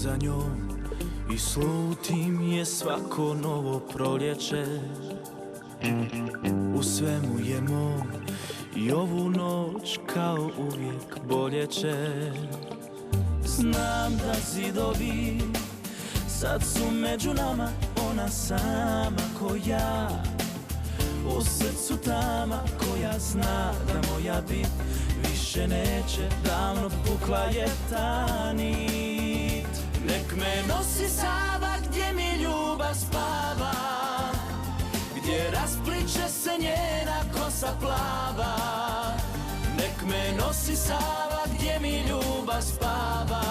za njom i slutim je svako novo proljeće. U svemu je mom i ovu noć kao uvijek bolje će. Znam da zidovi sad su među nama, ona sama ko ja. U srcu tama koja zna da moja bit više neće, davno pukla je ta nit. Nek me nosi Sava gdje mi ljubav spava, gdje raspliče se njena kosa plava. Nek me nosi Sava gdje mi ljubav spava,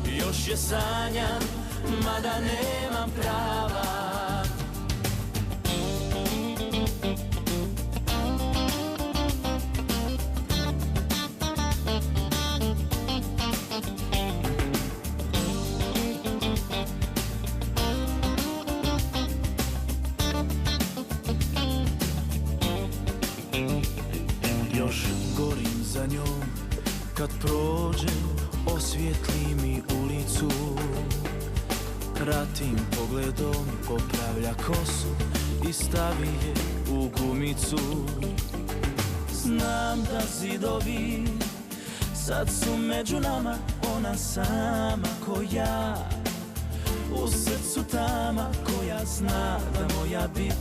još je sanjam, mada nemam prava. Još gorim za njom, kad prođe osvijetli mi ulicu. Pratim pogledom, popravlja kosu i stavi je u gumicu. Znam da zidovi sad su među nama, ona sama ko ja. U srcu tama koja zna da moja bit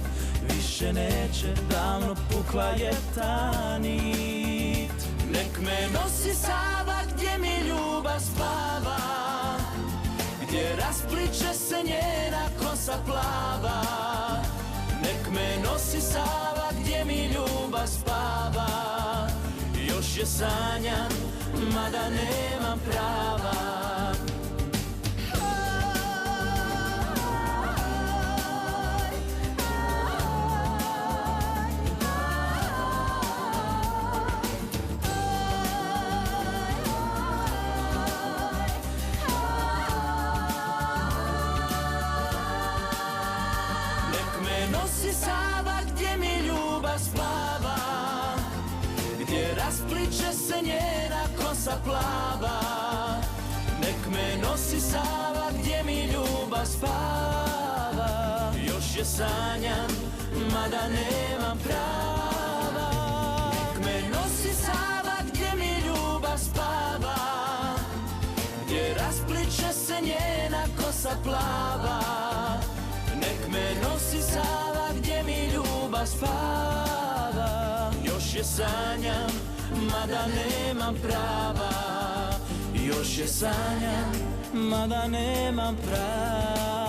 više neće, davno pukla je ta nit. Nek me nosi Sava gdje mi ljubav spava, gdje raspliče se njena kosa plava. Nek me nosi Sava gdje mi ljubav spava, još je sanjam, mada nemam prava. Nosi Sava gdje mi ljubav spava, gdje raspliče se njena kosa plava. Nek me nosi Sava gdje mi ljubav spava, još je sanjam, mada nemam prava. Nek me nosi Sava gdje mi ljubav spava, gdje raspliče se njena kosa plava. Nek me nosi Sava gdje mi ljubav spava, još je sanjam, mada nemam prava. Još je sanjam, mada nemam prava.